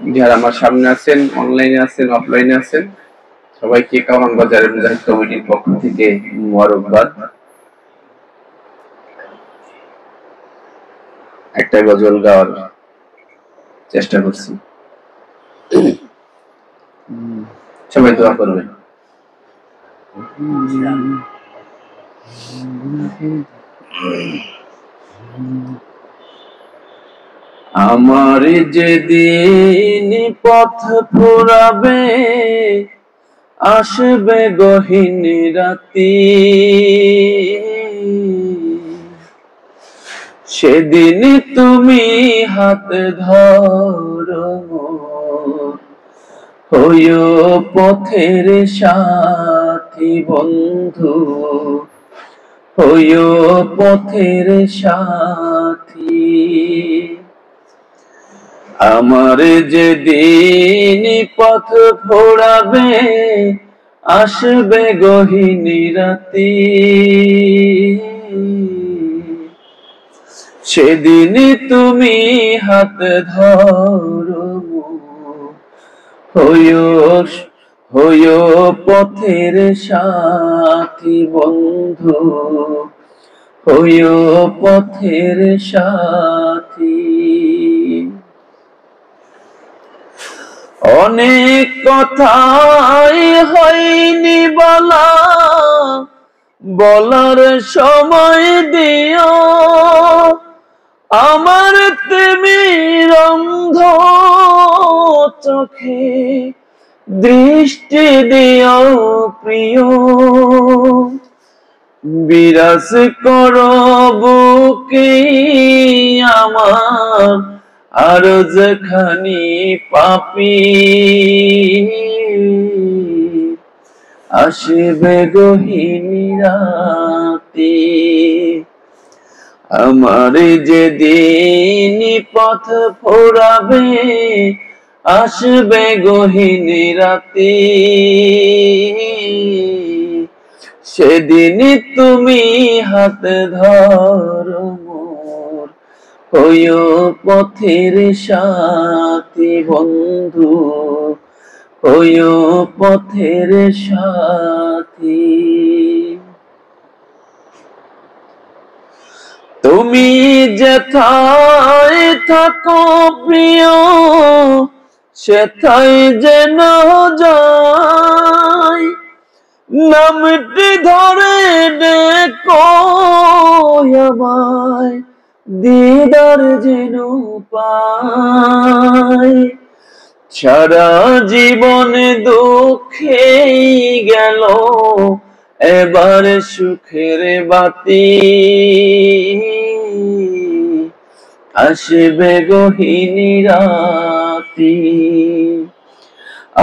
যারা আমার সামনে আছেন, অনলাইনে আছেন, অফলাইনে আছেন, সবাইকে কামান বাজারের মুজাহিদ কমিটির পক্ষ থেকে মোবারকবাদ। একটা গজল গাওয়ার চেষ্টা করছি, সবাই দোয়া করবেন। আমার যেদিন পথ ফুরাবে, আসবে গহীন রাতি, সেদিন তুমি হাত ধরো হইও পথের সাথী বন্ধু, হইও পথের সাথী। আমার যেদিন পথ ফুরাবে, আসবে গহীন রাতি, সেদিন তুমি হাত ধরো হইও পথের সাথী বন্ধু, হইও পথের সাথী। অনেক কথাই হয়নি বলা, বলার সময় দিও, আমার তিমির অন্ধ চোখে দৃষ্টি দিও প্রিয়, বিরাজ করো বুকে আমার আরজখানি পাপী, আসবে গহীন রাতি। আমার যেদিন পথ ফুরাবে, আসবে গহীন রাতি, সেদিন তুমি হাত ধরো মোর, হইও পথের সাথী বন্ধু, হইও পথের সাথী। তুমি যেথায় থাকো প্রিয়, সেথায় যেন যাই, নামটি ধরে ডেকো আমায়, দিদার যেন পাই। সারা জীবন দুঃখেই গেল, এবার সুখের বাতি, আসবে গহীন রাতি।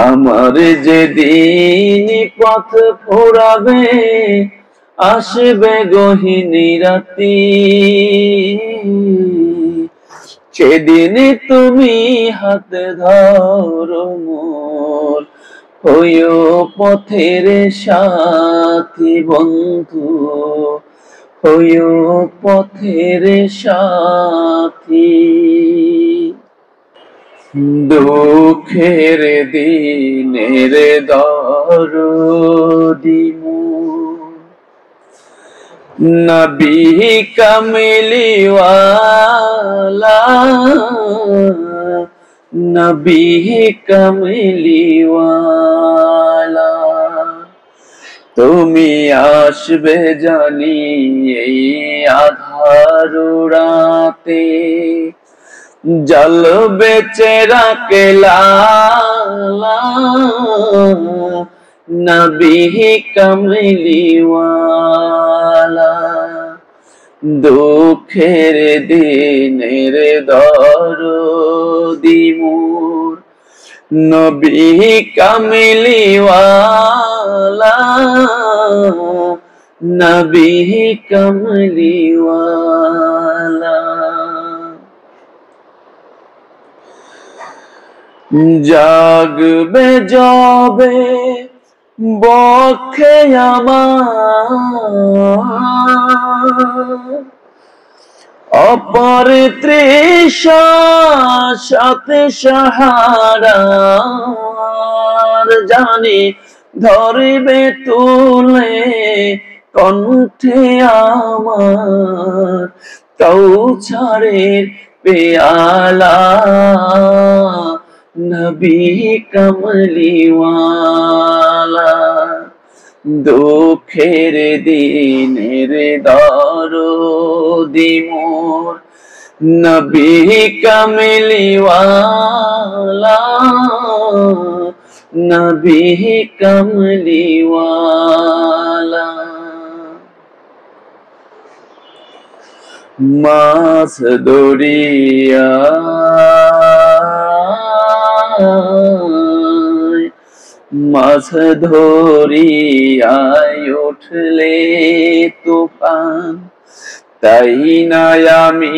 আমার যেদিন পথ ফুরাবে, আসবে গহীন রাতি, সেদিন তুমি হাত ধরো মোর, হইও পথের সাথী বন্ধু, হইও পথের সাথী। দুঃখের দিনের দরদি নবী কামলিওয়ালা, নবী কামলিওয়ালা। তুমি আসবে জানি এই আধার রাতে, জ্বলবে চেরাকে লালা, নবী কামলিওয়ালা। দুঃখের দিনের দরদি মোর, নবী কামলিওয়ালা, নবী কামলিওয়ালা। জাগবে যাবে বক্ষে আমার, অপর তৃষা সাথে সাহারার জানি ধরবে তুলে কণ্ঠে আমার কৌছরের পেয়ালা নবী কমলিওয়ালা দুঃখের দিনের দরদি মোর নবী কমলিওয়ালা নবী কমলিওয়ালা মাছ দরিয়া মাছ ধরিয়ায় উঠলে তুফান তাই না আমি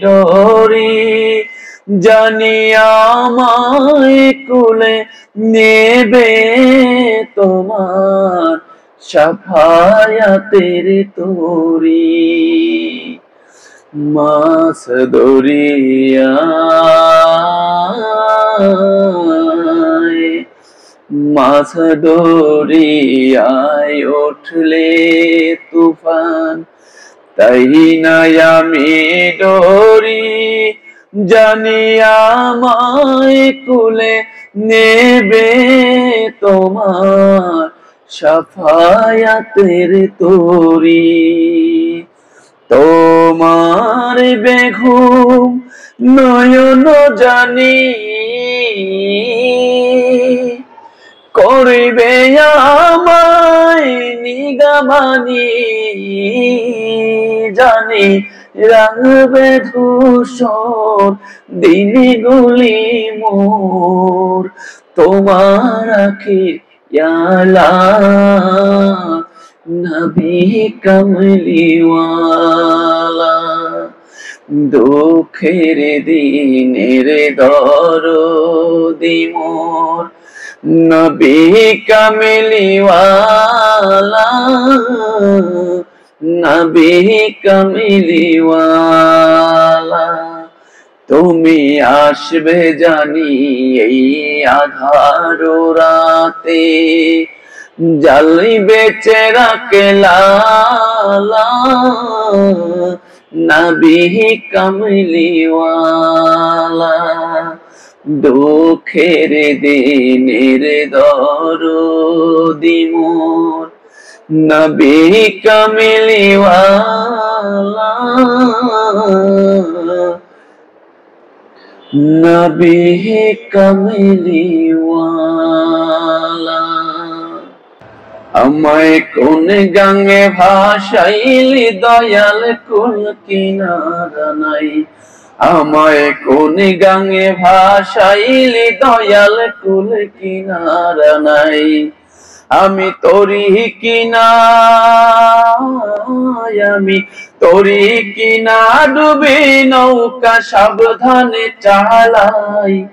ডরি জানি আমায় কুলে নেবে তোমার সাফায়াতের তরি মাছ দরিয়া মাছ দরিয়ায় উঠলে তুফান তাই না আমি ডরি জানি আমায় কুলে নেবে তোমার সাফায়াতের তরি তোমার বেঘুম নয়ন জানি করিবে আমায় নিগামানি জানি রাঙবে ধূসর দিনগুলি মোর তোমার আখির ইয়ালা নবী কমলিওয়ালা দুঃখের দিনের দরদি মোর নবী কমলিওয়ালা নবী কমলিওয়ালা তুমি আসবে জানি এই আধার রাতে জ্বালিবে চেরাকে লালা নবী কমলিওয়ালা দুঃখের দিনের দরদি মোর নবী কমলিওয়ালা নবী কমলিওয়ালা আমায় কোন গাঙে ভাসাইলি দয়াল কুল কিনারা নাই আমায় কোন গাঙে ভাসাইলি দয়াল কুল কিনারা নাই আমি তোরি কিনা ডুবি নৌকা সাবধানে চালাই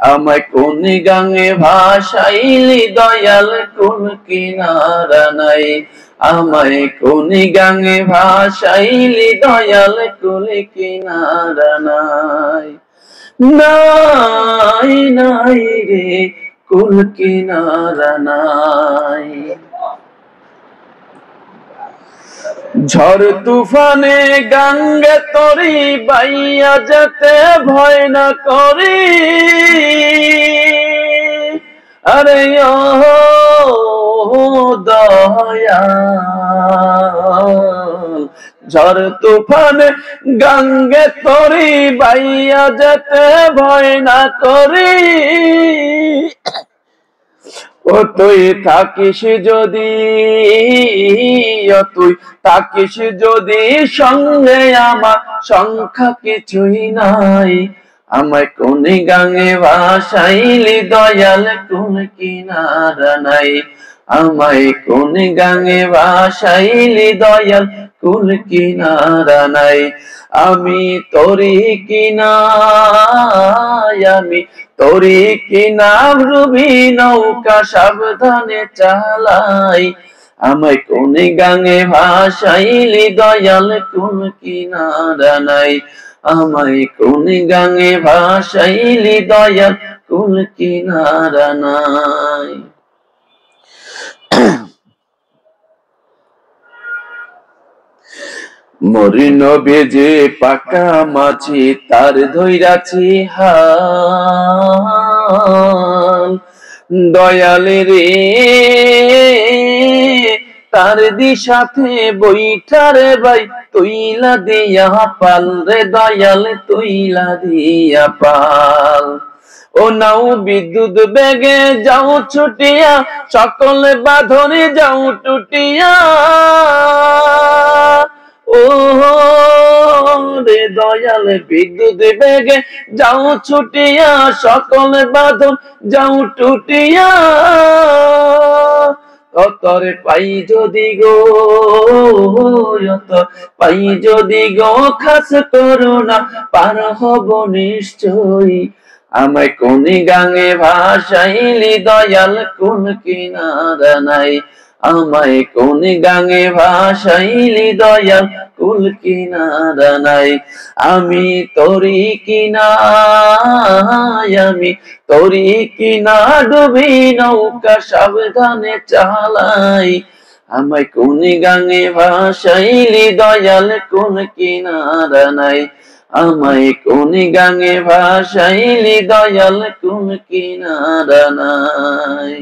আমায় কোন গাঙে ভাসাইলি দয়াল কোন কিনারা নাই আমায় কোন গাঙে ভাসাইলি দয়াল কোন কিনারা নাই নাই নাই রে কুল কিনারা নাই ঝড় তুফানে গঙ্গে তরি বাইয়া যেতে ভয় না করি আরে ও দয়াল ঝড় তুফানে গঙ্গে তরি বাইয়া যেতে ভয় না করি ও তুই থাকিস যদি সঙ্গে আমার সংখ্যা কিছুই নাই আমায় কোন গাঙে ভাসাইলি দয়াল কোন কিনারা নাই আমায় কোন গাঙে ভাসাইলি দয়াল কোন কিনারা নাই আমি তোরি কিনা রুবি নৌকা সাবধানে চালাই আমায় কোন গাঙে ভাসাইলি দয়াল কোন কিনারা নাই আমায় কোন গাঙে ভাসাইলি দয়াল কোন কিনারা নাই মরিন বেজে পাকা মাছি তার ধইরাছি হাল দয়াল রে তার দি সাথে বইঠারে ভাই তুইলা দিয়া পাল রে দয়াল তুইলা দিয়া পাল ও নাও বিদ্যুৎ বেগে যাও ছুটিয়া সকল বাঁধনে যাও টুটিয়া ও রে দয়াল বিদ্যুৎ বেগে যাও ছুটিয়া সকল বাঁধন যাও টুটিয়া অতরে পাই যদি গো পাই যদি গো খাস করুণা পার হব নিশ্চয়ই আমায় কোন গাঙে ভাসাইলি দয়াল কোন কিনারা নাই আমায় কোন গাঙে ভাসাইলি দয়াল কোন কিনারা নাই আমি তোরি কিনা ডুবি নৌকা সাবধানে চালাই আমায় কোন গাঙে ভাসাইলি দয়াল কোন কিনারা নাই আমায় কোন গাঙে ভাসাইলি দয়াল কোন কিনারা নাই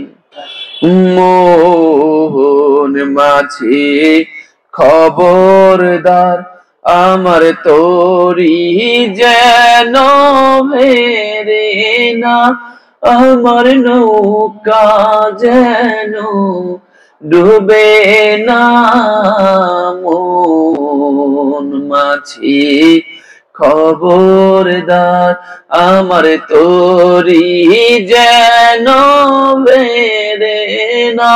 মোহন মাঝি খবরদার আমার তোরি যেন ভেরে না আমার নৌকা যেন ডুবে না মন মাঝি খবরদার আমার তোরি যেন বেরে না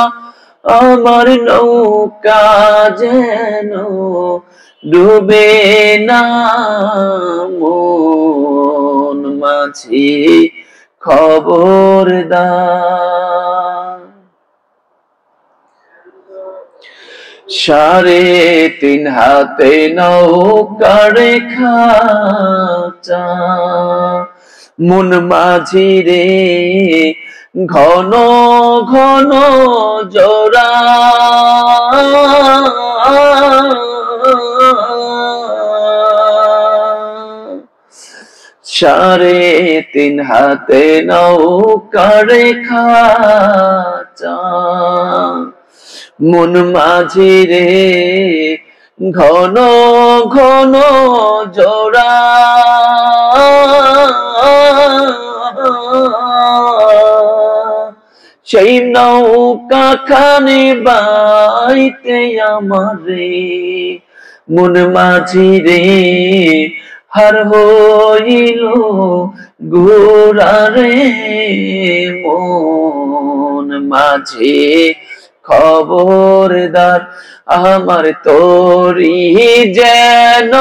আমার নৌকা যেন ডুবে না মন মাঝি খবরদার 3.5 হাতে নৌকার খাঁচা মন মাঝি রে ঘন ঘন জোড়া সাড়ে 3 হাতে নৌকার খাঁচা মন মাঝি রে ঘন ঘন জোড়া সেই নৌকা খানি বাইতে আমারে মন মাঝি রে হার হইল গোরা রে মন মাঝি খবরদার আমার তোরি যেন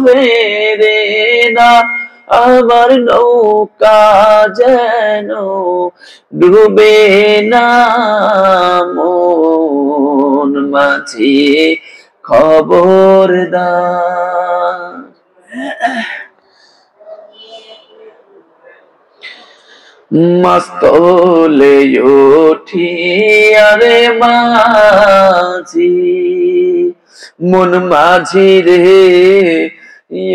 ভেরে না আমার নৌকা যেন ডুবে না মন মাঝি খবরদার মস্তলে উঠিয়ারে মাঝি মন মাঝি রে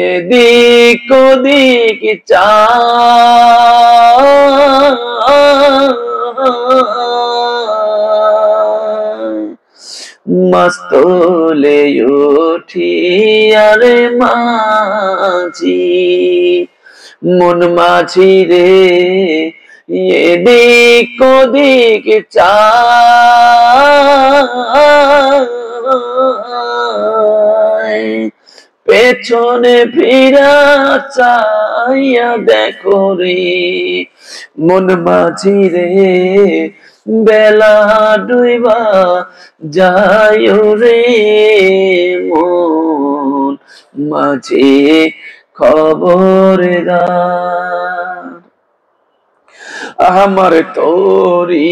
এদিক ওদিক চা মস্তলে উঠিয়ারে মাঝি মন মাঝি রে এদিক ওদিক চা পেছনে ফিরা চাইয়া দেখো রে মন মাঝি রে বেলা ডুইবা যায় রে মন মাঝি খবরদার আমার তোরি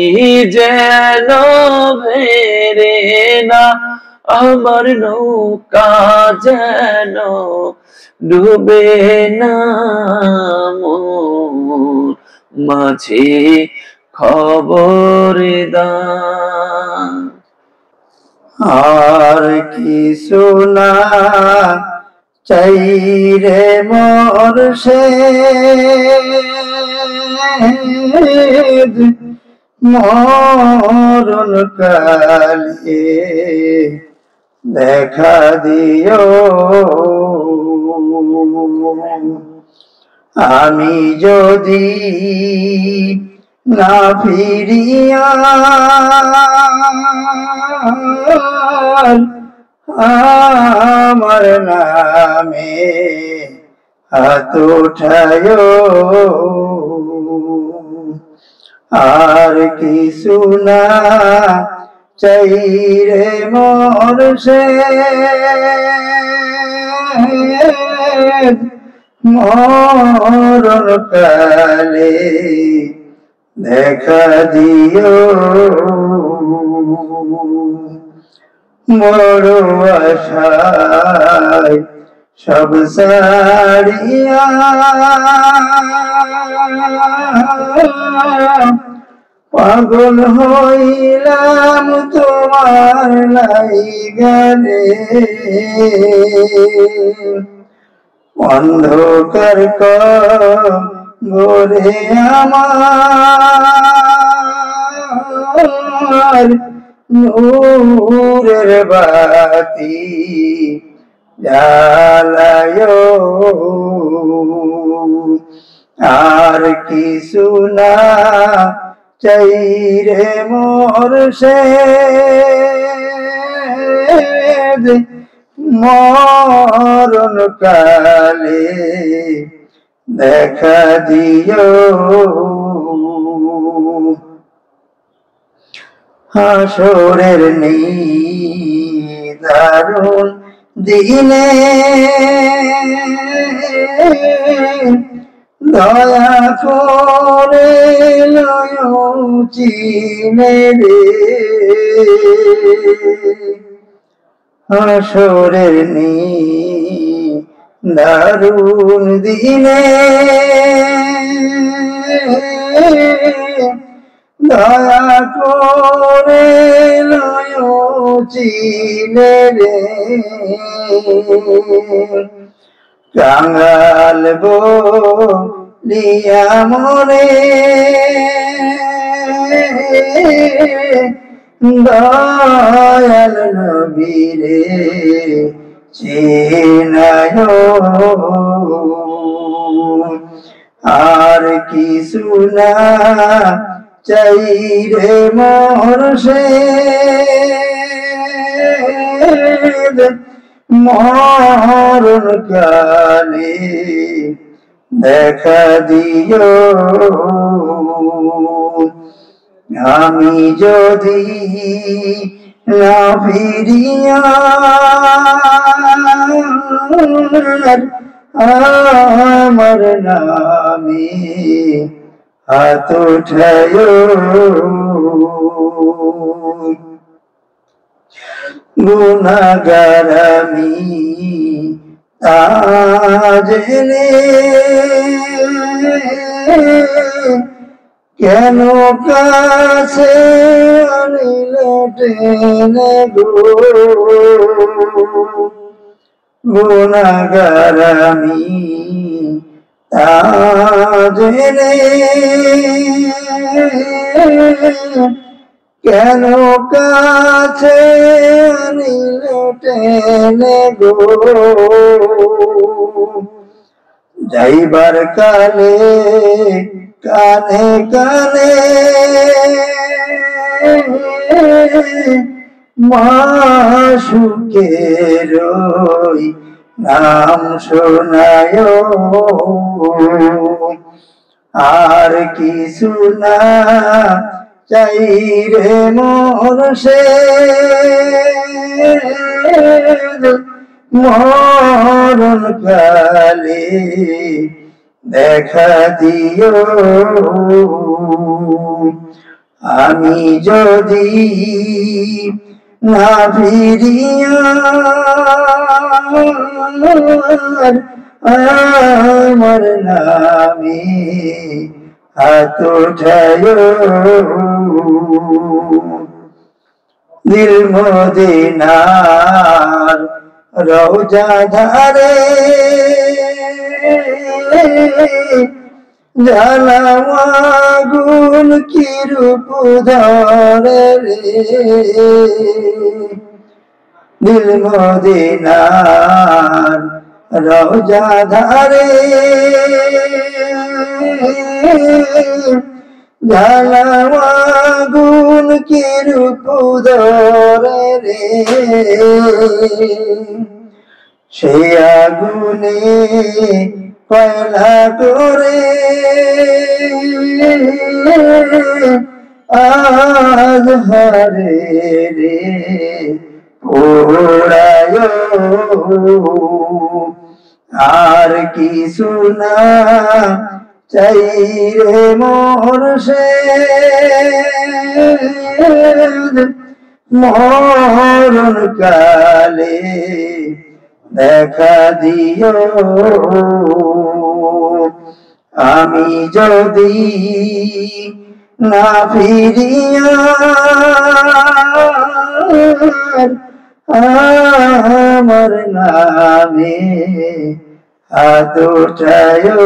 যেন ভেরে না, আমার নৌকা যেন ডুবে না, মোর মাঝি খবরদার। আর কিছু না চাই রে মোরশেদ, মরণ কালে দেখা দিও। আমি যদি না ফিরিয়া আমার নামে হাত উঠায়, আর কিছু না চাই রে মোরশেদ, মরণ কালে দেখা দিও। বড় আশায় সব সারিয়া পাগল হইলাম তোমার লাইগারে, অন্ধকার কবরে আমার নূরের বাতি জ্বালায়, আর কিছু না চাই রে মোরশেদ, মরণ কালে দেখা দিও। হাসরের নিদারুণ দিনে দয়া করে লয় চিনে রে, হাসরের নিদারুণ দিনে দয়া করে লয় চিনে রে, কাঙ্গাল বলিয়া মরে দয়াল নবীরে চেনায়, আর কিছু না চাই রে মোরশেদ, মরণ কালে দেখা দিও। আমি যদি না ফিরিয়া আমার নামে হাত উঠায়, গুনাহগার আমি তা জেনে কেন কাছে আনিলে টেনে গো, গুনাহগার আমি তা জেনে কেন কাছে আনিলে টেনে গো, যাইবার কালে কানে কানে মাসুকের নাম শোনায়, আর কিছু না চাই রে মোরশেদ, মরণ কালে দেখা দিও আমি যদি না ফিরিয়া আমার নামে হাত উঠায়ো দিল মদিনার রওজা ধারে জ্বালাওয়া আগুন কি রূপ ধরে রে দিল মদিনার রওজা ধারে জ্বালাওয়া আগুন কি রূপ ধরে রে সেই আগুনে কয়লা করে আজ হারে রে পোড়ায় আর কিছু না চাই রে মোর সে মরণ কালে দেখা দিও আমি যদি না ফিরিয়া আমার নামে হাত উঠায়ো